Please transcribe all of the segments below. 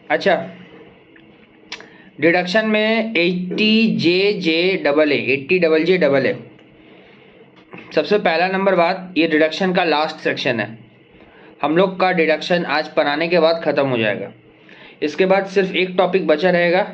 अच्छा, डिडक्शन में 80JJAA सबसे पहला नंबर बात, ये डिडक्शन का लास्ट सेक्शन है। हम लोग का डिडक्शन आज पढ़ाने के बाद ख़त्म हो जाएगा। इसके बाद सिर्फ एक टॉपिक बचा रहेगा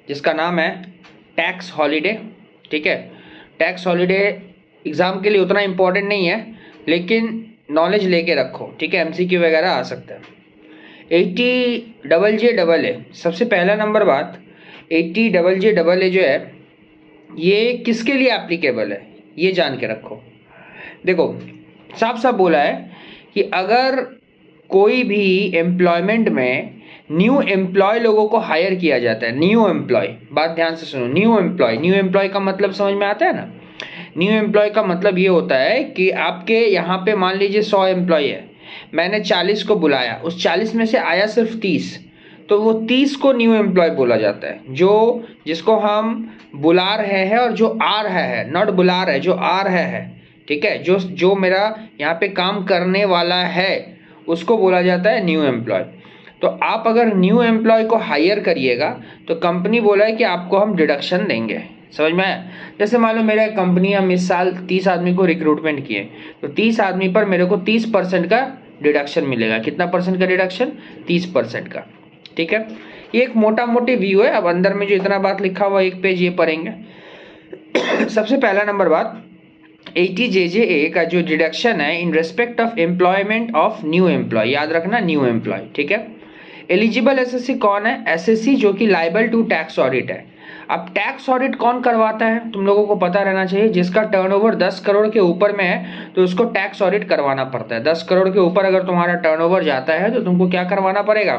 जिसका नाम है टैक्स हॉलीडे। ठीक है, टैक्स हॉलीडे एग्ज़ाम के लिए उतना इम्पोर्टेंट नहीं है, लेकिन नॉलेज लेके रखो। ठीक है, MCQ वगैरह आ सकता है। 80JJAA सबसे पहला नंबर बात, 80JJAA जो है ये किसके लिए एप्लीकेबल है ये जान के रखो। देखो, साफ साफ बोला है कि अगर कोई भी एम्प्लॉयमेंट में न्यू एम्प्लॉय लोगों को हायर किया जाता है, न्यू एम्प्लॉय, बात ध्यान से सुनो, न्यू एम्प्लॉय का मतलब समझ में आता है ना। न्यू एम्प्लॉय का मतलब ये होता है कि आपके यहाँ पे मान लीजिए 100 एम्प्लॉय है, मैंने 40 को बुलाया, उस 40 में से आया सिर्फ 30, तो वो 30 को न्यू एम्प्लॉय बोला जाता है। जो जिसको हम बुला रहे हैं और जो आ रहा है, नॉट बुला रहे, जो आ रहा है, ठीक है, जो मेरा यहाँ पे काम करने वाला है उसको बोला जाता है न्यू एम्प्लॉय। तो आप अगर न्यू एम्प्लॉय को हायर करिएगा तो कंपनी बोला है कि आपको हम डिडक्शन देंगे। समझ में आया? जैसे मान लो मेरा कंपनी हम इस साल 30 आदमी को रिक्रूटमेंट किए, तो 30 आदमी पर मेरे को 30% का डिडक्शन मिलेगा। कितना परसेंट का डिडक्शन? 30% का। ठीक है, ये एक मोटा मोटी व्यू है। अब अंदर में जो इतना बात लिखा हुआ एक पेज ये पढ़ेंगे। सबसे पहला नंबर बात, 80JJA का जो डिडक्शन है in respect of employment of new employ, याद रखना न्यू एम्प्लॉय। ठीक है, एलिजिबल एसएससी कौन है? एसएससी जो कि लाइबल टू टैक्स ऑडिट है। अब टैक्स ऑडिट कौन करवाता है तुम लोगों को पता रहना चाहिए। जिसका टर्नओवर 10 करोड़ के ऊपर में है तो उसको टैक्स ऑडिट करवाना पड़ता है। 10 करोड़ के ऊपर अगर तुम्हारा टर्नओवर जाता है तो तुमको क्या करवाना पड़ेगा?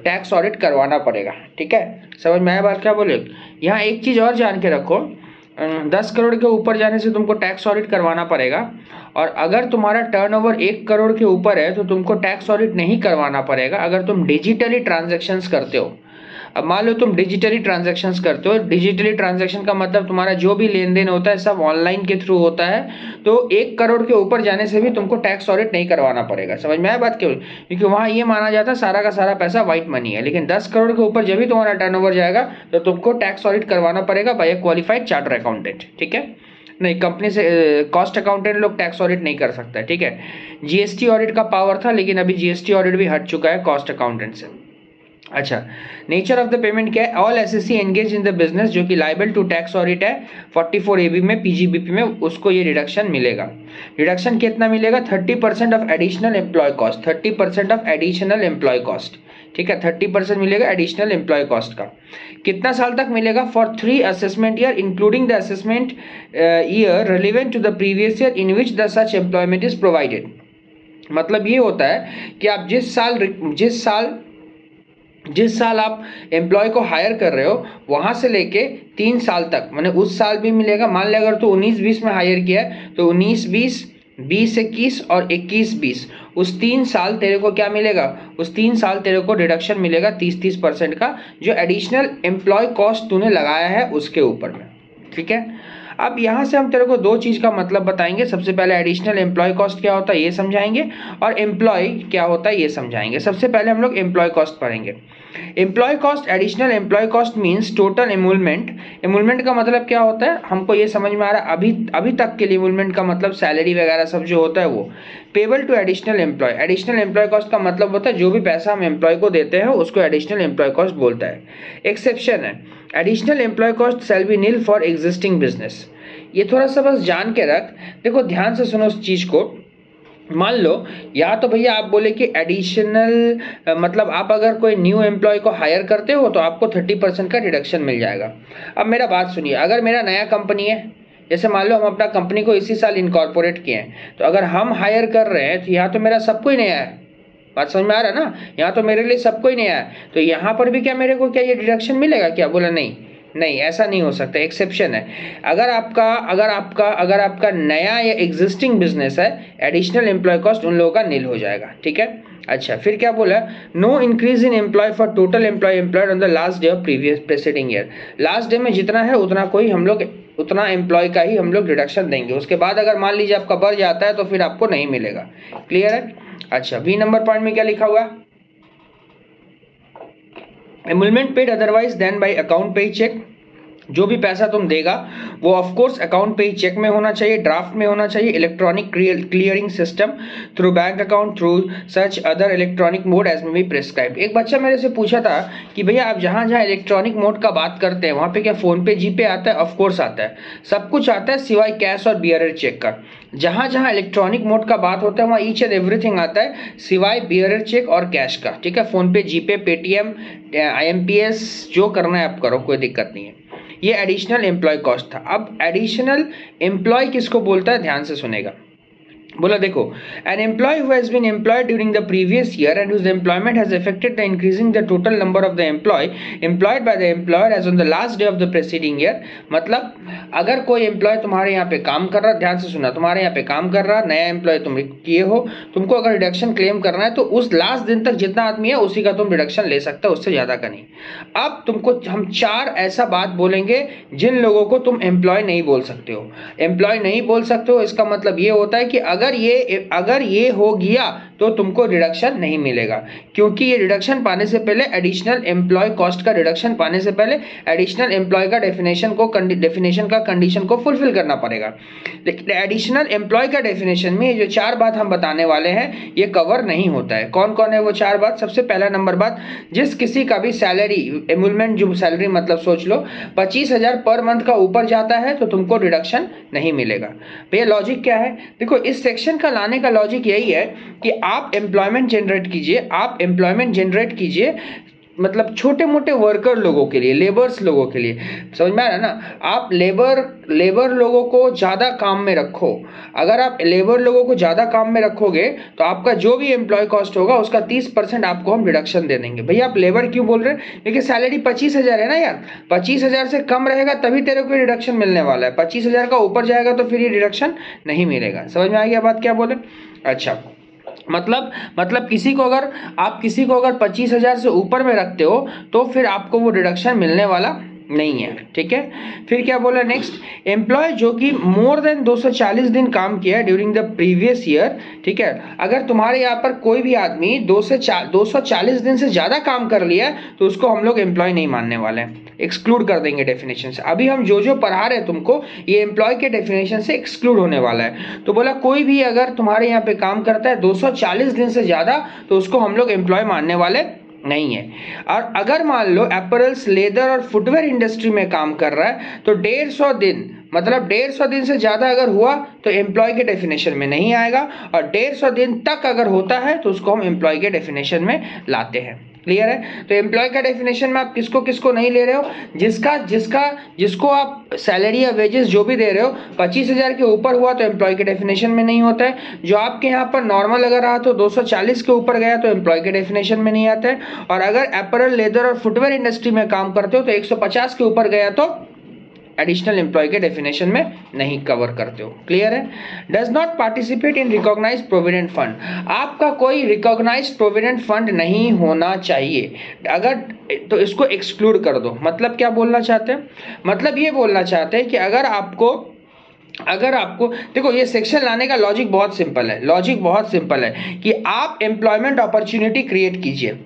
टैक्स ऑडिट करवाना पड़ेगा। ठीक है, समझ में आया बात क्या बोले? यहाँ एक चीज और जान के रखो, 10 करोड़ के ऊपर जाने से तुमको टैक्स ऑडिट करवाना पड़ेगा, और अगर तुम्हारा टर्नओवर 1 करोड़ के ऊपर है तो तुमको टैक्स ऑडिट नहीं करवाना पड़ेगा अगर तुम डिजिटली ट्रांजैक्शंस करते हो। अब मान लो तुम डिजिटली ट्रांजैक्शंस करते हो, डिजिटली ट्रांजैक्शन का मतलब तुम्हारा जो भी लेन देन होता है सब ऑनलाइन के थ्रू होता है, तो 1 करोड़ के ऊपर जाने से भी तुमको टैक्स ऑडिट नहीं करवाना पड़ेगा। समझ में आया बात क्यों? क्योंकि वहाँ ये माना जाता है सारा का सारा पैसा व्हाइट मनी है। लेकिन 10 करोड़ के ऊपर जब भी तुम्हारा टर्नओवर जाएगा तो तुमको टैक्स ऑडिट करवाना पड़ेगा बाय ए क्वालिफाइड चार्टर अकाउंटेंट। ठीक है, नहीं, कंपनी से कॉस्ट अकाउंटेंट लोग टैक्स ऑडिट नहीं कर सकता। ठीक है, GST ऑडिट का पावर था, लेकिन अभी GST ऑडिट भी हट चुका है कॉस्ट अकाउंटेंट से। अच्छा, नेचर ऑफ द पेमेंट क्या है? All SSC engage in the business जो कि लाइबल टू टैक्स ऑडिट है 44AB में, PGBP में, उसको ये रिडक्शन मिलेगा। रिडक्शन कितना मिलेगा? 30% of additional employ cost, 30% of additional employ cost. ठीक है, 30% मिलेगा एडिशनल एम्प्लॉय कॉस्ट का। कितना साल तक मिलेगा? For 3 assessment year including the assessment year relevant to the previous year in which the such employment is provided. मतलब ये होता है कि आप जिस साल आप एम्प्लॉय को हायर कर रहे हो वहां से लेके 3 साल तक, माने उस साल भी मिलेगा। मान लिया अगर तो 19-20 में हायर किया है तो 19-20, 20-21 और 21-20, उस 3 साल तेरे को क्या मिलेगा? उस 3 साल तेरे को डिडक्शन मिलेगा 30% का, जो एडिशनल एम्प्लॉय कॉस्ट तूने लगाया है उसके ऊपर में। ठीक है, अब यहाँ से हम तेरे को 2 चीज़ का मतलब बताएंगे। सबसे पहले एडिशनल एम्प्लॉय कॉस्ट क्या होता है ये समझाएंगे, और एम्प्लॉय क्या होता है ये समझाएंगे। सबसे पहले हम लोग एम्प्लॉय कॉस्ट पढ़ेंगे। Employ cost, additional employ cost means total emolument. Emolument का मतलब क्या होता है हमको ये समझ में आ रहा है अभी तक के लिए। एमोलमेंट का मतलब सैलरी वगैरह सब जो होता है वो। Payable to additional employee, additional employ cost का मतलब होता है जो भी पैसा हम एम्प्लॉय को देते हैं उसको एडिशनल एम्प्लॉय कॉस्ट बोलता है। एक्सेप्शन है, additional employ cost shall be nil for existing business. ये थोड़ा सा बस जान के रख। देखो ध्यान से सुनो उस चीज को। मान लो या तो भैया आप बोले कि एडिशनल मतलब आप अगर कोई न्यू एम्प्लॉय को हायर करते हो तो आपको 30% का डिडक्शन मिल जाएगा। अब मेरा बात सुनिए, अगर मेरा नया कंपनी है, जैसे मान लो हम अपना कंपनी को इसी साल इनकॉर्पोरेट किए हैं, तो अगर हम हायर कर रहे हैं तो यहाँ तो मेरा सबको ही नया है। बात समझ में आ रहा है ना? यहाँ तो मेरे लिए सबको ही नया है, तो यहाँ पर भी क्या मेरे को क्या ये डिडक्शन मिलेगा क्या? बोला नहीं, ऐसा नहीं हो सकता, एक्सेप्शन है। अगर आपका नया या एग्जिस्टिंग बिजनेस है, एडिशनल एम्प्लॉय कॉस्ट उन लोगों का नील हो जाएगा। ठीक है, अच्छा फिर क्या बोला? No increase in employee for total employee employed on the last day of previous preceding year. Last day में जितना है उतना एम्प्लॉय का ही हम लोग डिडक्शन देंगे। उसके बाद अगर मान लीजिए आपका बढ़ जाता है तो फिर आपको नहीं मिलेगा। क्लियर है? अच्छा, बी नंबर पॉइंट में क्या लिखा हुआ है? Emolument paid otherwise then by account pay cheque, जो भी पैसा तुम देगा वो ऑफ कोर्स अकाउंट पे ही चेक में होना चाहिए, ड्राफ्ट में होना चाहिए, electronic clearing system through bank account through such other electronic mode as may be prescribe. एक बच्चा मेरे से पूछा था कि भैया आप जहाँ जहाँ इलेक्ट्रॉनिक मोड का बात करते हैं वहाँ पे क्या फोन पे जीपे आता है? ऑफ कोर्स आता है, सब कुछ आता है सिवाय कैश और बियरर चेक का। जहाँ जहाँ इलेक्ट्रॉनिक मोड का बात होता है वहाँ ईच एंड एवरीथिंग आता है सिवाय बियरर चेक और कैश का, ठीक है। फोन पे, जीपे, पेटीएम, IMPS जो करना है आप करो, कोई दिक्कत नहीं है। ये एडिशनल एम्प्लॉय कॉस्ट था। अब एडिशनल एम्प्लॉय किसको बोलता है, ध्यान से सुनेगा। बोला देखो, an employee who has been employed during the previous year and whose employment has affected the increasing the total number of the employee employed by the employer as on the last day of the preceding year। मतलब अगर कोई employ तुम्हारे यहाँ पे काम कर रहा, ध्यान से सुना, तुम्हारे यहाँ पे काम कर रहा, नया एम्प्लॉय तुम किए हो, तुमको अगर रिडक्शन क्लेम करना है तो उस लास्ट दिन तक जितना आदमी है उसी का तुम रिडक्शन ले सकते हो, उससे ज्यादा का नहीं। अब तुमको हम 4 ऐसा बात बोलेंगे जिन लोगों को तुम एम्प्लॉय नहीं बोल सकते हो। एम्प्लॉय नहीं बोल सकते हो इसका मतलब ये होता है कि अगर ये हो गया तो तुमको रिडक्शन नहीं मिलेगा, क्योंकि ये रिडक्शन पाने से पहले एडिशनल एम्प्लॉय कॉस्ट का रिडक्शन पाने से पहले एडिशनल एम्प्लॉय का डेफिनेशन का कंडीशन को फुलफिल करना पड़ेगा। लेकिन एडिशनल एम्प्लॉय का डेफिनेशन में ये जो 4 बात हम बताने वाले हैं ये कवर नहीं होता है। कौन कौन है वो 4 बात? सबसे पहला नंबर बात, जिस किसी का भी सैलरी, एमुलमेंट जो सैलरी मतलब सोच लो 25,000 पर मंथ का ऊपर जाता है तो तुमको रिडक्शन नहीं मिलेगा। भैया लॉजिक क्या है? देखो इस सेक्शन का लाने का लॉजिक यही है कि आप एम्प्लॉयमेंट जनरेट कीजिए, मतलब छोटे मोटे वर्कर लोगों के लिए, लेबर्स लोगों के लिए, समझ में आ रहा है ना। आप लेबर लोगों को ज़्यादा काम में रखो। अगर आप लेबर लोगों को ज़्यादा काम में रखोगे तो आपका जो भी एम्प्लॉय कॉस्ट होगा उसका 30% आपको हम रिडक्शन दे देंगे। भैया आप लेबर क्यों बोल रहे हैं? क्योंकि सैलरी 25,000 है ना यार, 25,000 से कम रहेगा तभी तेरे को रिडक्शन मिलने वाला है, 25,000 का ऊपर जाएगा तो फिर ये रिडक्शन नहीं मिलेगा। समझ में आ गया बात क्या बोले? अच्छा, मतलब किसी को अगर 25,000 से ऊपर में रखते हो तो फिर आपको वो रिडक्शन मिलने वाला नहीं है, ठीक है। फिर क्या बोला नेक्स्ट, एम्प्लॉय जो कि मोर देन 240 दिन काम किया है ड्यूरिंग द प्रीवियस ईयर, ठीक है। अगर तुम्हारे यहाँ पर कोई भी आदमी 240 दिन से ज्यादा काम कर लिया है तो उसको हम लोग एम्प्लॉय नहीं मानने वाले हैं, एक्सक्लूड कर देंगे डेफिनेशन से। अभी हम जो पढ़ा रहे हैं तुमको ये एम्प्लॉय के डेफिनेशन से एक्सक्लूड होने वाला है। तो बोला कोई भी अगर तुम्हारे यहाँ पे काम करता है 240 दिन से ज्यादा तो उसको हम लोग एम्प्लॉय मानने वाले नहीं है। और अगर मान लो एपरल्स, लेदर और फुटवेयर इंडस्ट्री में काम कर रहा है तो 150 दिन, मतलब 150 दिन से ज्यादा अगर हुआ तो एम्प्लॉय के डेफिनेशन में नहीं आएगा, और 150 दिन तक अगर होता है तो उसको हम एम्प्लॉय के डेफिनेशन में लाते हैं। क्लियर है? तो एम्प्लॉय का डेफिनेशन में आप किसको किसको नहीं ले रहे हो? जिसको आप सैलरी या वेजेस जो भी दे रहे हो 25,000 के ऊपर हुआ तो एम्प्लॉय के डेफिनेशन में नहीं होता है। जो आपके यहाँ पर नॉर्मल अगर रहा तो 240 के ऊपर गया तो एम्प्लॉय के डेफिनेशन में नहीं आता है। और अगर एपरल, लेदर और फुटवेयर इंडस्ट्री में काम करते हो तो 150 के ऊपर गया तो एडिशनल एम्प्लॉय के डेफिनेशन में नहीं कवर करते हो। क्लियर है? Does not participate in recognised provident fund, आपका कोई रिकॉग्नाइज्ड प्रोविडेंट फंड नहीं होना चाहिए। अगर तो इसको एक्सक्लूड कर दो। मतलब क्या बोलना चाहते हैं? मतलब ये बोलना चाहते हैं कि अगर आपको देखो ये सेक्शन लाने का लॉजिक बहुत सिंपल है कि आप एम्प्लॉयमेंट अपॉर्चुनिटी क्रिएट कीजिए।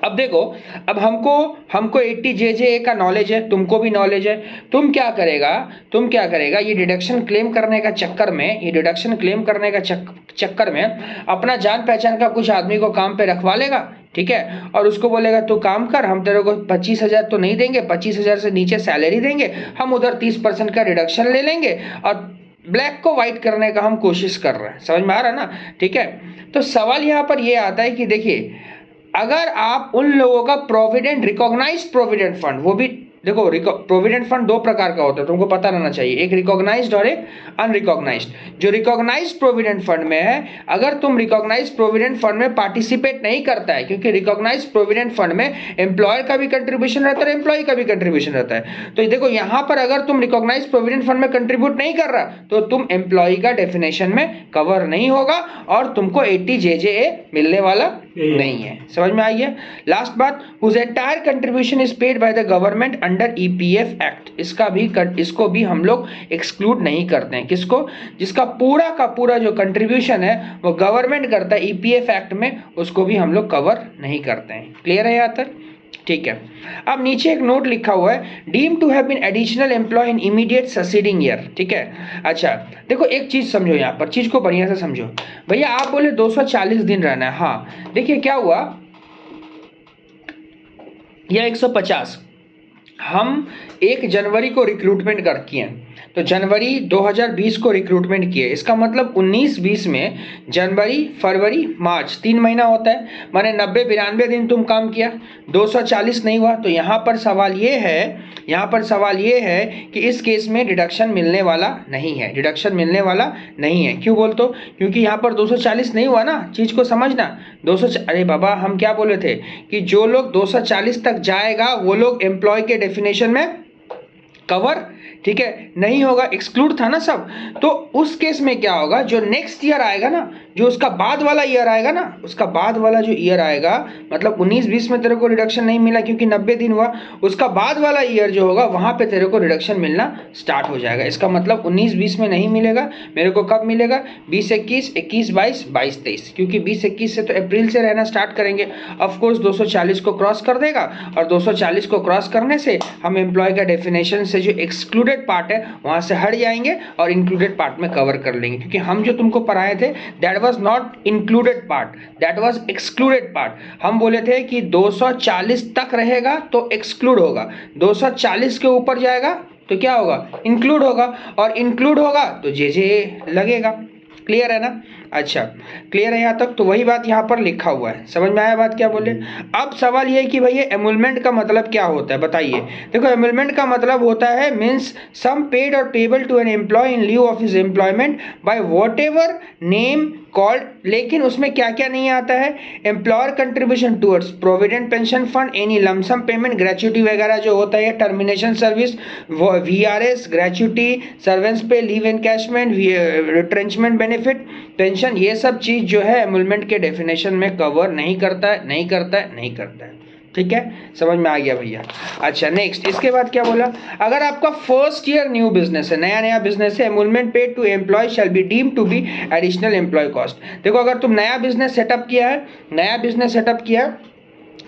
अब देखो, अब हमको 80JJA का नॉलेज है, तुमको भी नॉलेज है। तुम क्या करेगा ये डिडक्शन क्लेम करने का चक्कर में अपना जान पहचान का कुछ आदमी को काम पे रखवा लेगा, ठीक है, और उसको बोलेगा तू काम कर, हम तेरे को 25,000 तो नहीं देंगे, 25,000 से नीचे सैलरी देंगे, हम उधर 30% का रिडक्शन ले लेंगे और ब्लैक को व्हाइट करने का हम कोशिश कर रहे हैं। समझ में आ रहा है ना? ठीक है। तो सवाल यहाँ पर ये आता है कि देखिए, अगर आप उन लोगों का रिकॉग्नाइज्ड प्रोविडेंट फंड, वो भी देखो प्रोविडेंट फंड 2 प्रकार का होता है, तुमको पता रहना चाहिए, एक रिकॉग्नाइज्ड और एक अनरिकॉग्नाइज्ड। जो रिकॉग्नाइज्ड प्रोविडेंट फंड में है, अगर तुम रिकॉग्नाइज्ड प्रोविडेंट फंड में पार्टिसिपेट नहीं करता है, क्योंकि रिकॉग्नाइज्ड प्रोविडेंट फंड में एम्प्लॉयर का भी कंट्रीब्यूशन रहता है, एम्प्लॉय का भी कंट्रीब्यूशन रहता है। तो देखो यहाँ पर अगर तुम रिकॉग्नाइज्ड प्रोविडेंट फंड में कंट्रीब्यूट नहीं कर रहा तो तुम एम्प्लॉय का डेफिनेशन में कवर नहीं होगा और तुमको 80JJA मिलने वाला नहीं है। समझ में आई है? लास्ट बात, whose entire contribution is paid by the government under EPF Act, इसको भी हम लोग एक्सक्लूड नहीं करते हैं। किसको? जिसका पूरा का पूरा जो कंट्रीब्यूशन है वो गवर्नमेंट करता है EPF एक्ट में, उसको भी हम लोग कवर नहीं करते हैं। क्लियर है यहाँ तक? ठीक है। अब नीचे एक नोट लिखा हुआ है, deem to have been additional employ in immediate succeeding year. ठीक है, अच्छा देखो एक चीज समझो, यहाँ पर चीज को बढ़िया से समझो। भैया आप बोले 240 दिन रहना है, हाँ देखिए क्या हुआ, या 150, हम 1 जनवरी को रिक्रूटमेंट कर किए, तो जनवरी 2020 को रिक्रूटमेंट किए, इसका मतलब 19-20 में जनवरी फरवरी मार्च 3 महीना होता है, माने 90-92 दिन तुम काम किया, 240 नहीं हुआ। तो यहाँ पर सवाल ये है कि इस केस में डिडक्शन मिलने वाला नहीं है, डिडक्शन मिलने वाला नहीं है। क्यों बोल तो, क्योंकि यहाँ पर 240 नहीं हुआ ना, चीज को समझना। अरे बाबा हम क्या बोले थे कि जो लोग 240 तक जाएगा वो लोग एम्प्लॉय के डेफिनेशन में कवर, ठीक है, नहीं होगा, एक्सक्लूड था ना सब। तो उस केस में क्या होगा, जो नेक्स्ट ईयर आएगा ना, जो उसका बाद वाला ईयर आएगा ना, उसका बाद वाला जो ईयर आएगा, मतलब 19-20 में तेरे को रिडक्शन नहीं मिला क्योंकि 90 दिन हुआ, उसका बाद वाला ईयर जो होगा वहां पे तेरे को रिडक्शन मिलना स्टार्ट हो जाएगा। इसका मतलब 19-20 में नहीं मिलेगा, मेरे को कब मिलेगा, 20-21, 21-22, 22-23, क्योंकि 20-21 से तो अप्रैल से रहना स्टार्ट करेंगे। ऑफकोर्स 240 को क्रॉस कर देगा, और 240 को क्रॉस करने से हम एम्प्लॉय का डेफिनेशन से जो एक्सक्लूडेड पार्ट है वहां से हट जाएंगे और इंक्लूडेड पार्ट में कवर कर लेंगे, क्योंकि हम जो तुमको पढ़ाए थे that was not included part, that was excluded part. हम बोले थे कि 240 तक रहेगा तो एक्सक्लूड होगा, 240 के ऊपर जाएगा तो क्या होगा, इंक्लूड होगा, और इंक्लूड होगा तो जे लगेगा। क्लियर है ना, अच्छा क्लियर है यहाँ तक। तो वही बात यहाँ पर लिखा हुआ है, समझ में आया बात क्या बोले। अब सवाल ये है कि भैया एमुलमेंट का मतलब क्या होता है बताइए। देखो एमुलमेंट का मतलब होता है मीन्स सम पेड और payable to an employ in lieu of his employment by whatever name called, लेकिन उसमें क्या क्या नहीं आता है, employer contribution towards provident pension fund, any lump sum payment, gratuity वगैरह जो होता है, termination service, VRS, gratuity, servants pay, leave encashment, retrenchment benefit, pension, ये सब चीज जो है एमुलमेंट के डेफिनेशन में कवर नहीं करता है। ठीक है, समझ में आ गया भैया। अच्छा नेक्स्ट, इसके बाद क्या बोला, अगर आपका फर्स्ट ईयर न्यू बिजनेस है, नया बिजनेस है, emolument paid to employ shall be deemed to be additional employ cost. देखो अगर तुम नया बिजनेस सेटअप किया है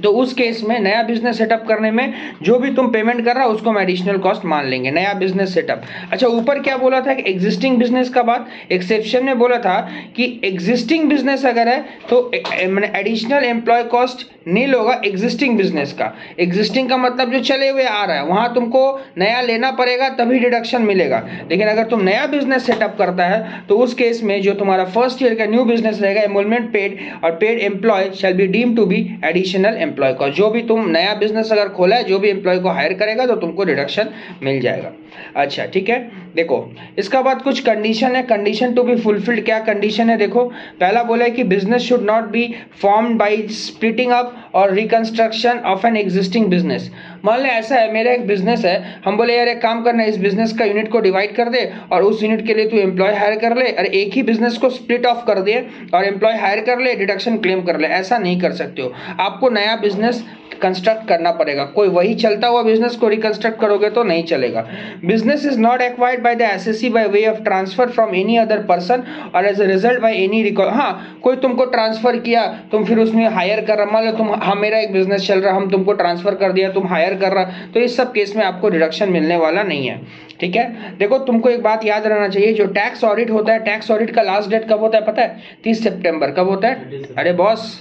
तो उस केस में नया बिजनेस सेटअप करने में जो भी तुम पेमेंट कर रहा हो उसको हम एडिशनल कॉस्ट मान लेंगे, नया बिजनेस सेटअप। अच्छा ऊपर क्या बोला था कि एग्जिस्टिंग बिजनेस का बात, एक्सेप्शन में बोला था कि एग्जिस्टिंग बिजनेस अगर है तो एडिशनल एम्प्लॉय कॉस्ट नील होगा एग्जिस्टिंग बिजनेस का। एग्जिस्टिंग का मतलब जो चले हुए आ रहा है वहां तुमको नया लेना पड़ेगा तभी डिडक्शन मिलेगा, लेकिन अगर तुम नया बिजनेस सेटअप करता है तो उस केस में जो तुम्हारा फर्स्ट ईयर का न्यू बिजनेस रहेगा, एमुलमेंट पेड और paid employee shall be deemed to be additional employ cost. जो भी तुम नया बिजनेस अगर खोला है, जो भी एम्प्लॉय को हायर करेगा तो तुमको डिडक्शन मिल जाएगा। अच्छा ठीक है, देखो इसका बाद कुछ कंडीशन है, कंडीशन टू बी फुलफिल्ड। क्या कंडीशन है देखो, पहला बोला है कि business should not be formed by splitting up और reconstruction of an existing business. मान ले ऐसा है, मेरा एक बिजनेस है, हम बोले यार एक काम करना है, इस बिजनेस का यूनिट को डिवाइड कर दे और उस यूनिट के लिए तू एम्प्लॉय हायर कर ले, अरे एक ही बिजनेस को स्प्लिट ऑफ कर दे और एम्प्लॉय हायर कर ले, डिडक्शन क्लेम कर ले, ऐसा नहीं कर सकते हो। आपको नया बिजनेस कंस्ट्रक्ट करना पड़ेगा, कोई वही चलता हुआ बिजनेस को रिकंस्ट्रक्ट करोगे तो नहीं चलेगा। Business is not acquired by the SSC by way of transfer from any other person और as a result by any record. हाँ कोई तुमको ट्रांसफर किया, तुम फिर उसमें हायर कर रहा, मान लो तुम, हाँ मेरा एक बिजनेस चल रहा, हम तुमको ट्रांसफर कर दिया, तुम हायर कर रहा, तो इस सब केस में आपको रिडक्शन मिलने वाला नहीं है। ठीक है, देखो तुमको एक बात याद रहना चाहिए, जो टैक्स ऑडिट होता है, टैक्स ऑडिट का लास्ट डेट कब होता है पता है, 30 सितंबर। कब होता है, अरे बॉस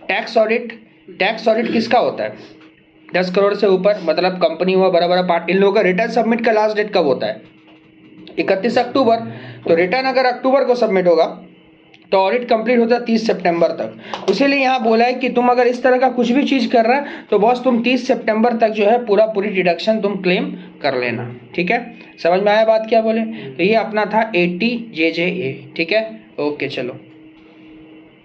टैक्स ऑडिट किसका होता है, 10 करोड़ से ऊपर, मतलब कंपनी हुआ, बड़ा पार्ट, इन लोगों का रिटर्न सबमिट का लास्ट डेट कब होता है, 31 अक्टूबर। तो रिटर्न अगर अक्टूबर को सबमिट होगा तो ऑडिट कंप्लीट होता है 30 सितंबर तक। इसीलिए यहाँ बोला है कि तुम अगर इस तरह का कुछ भी चीज कर रहा है तो बॉस तुम 30 सितंबर तक जो है पूरी डिडक्शन तुम क्लेम कर लेना। ठीक है, समझ में आया बात क्या बोले। तो ये अपना था 80 JJA। ठीक है, ओके चलो।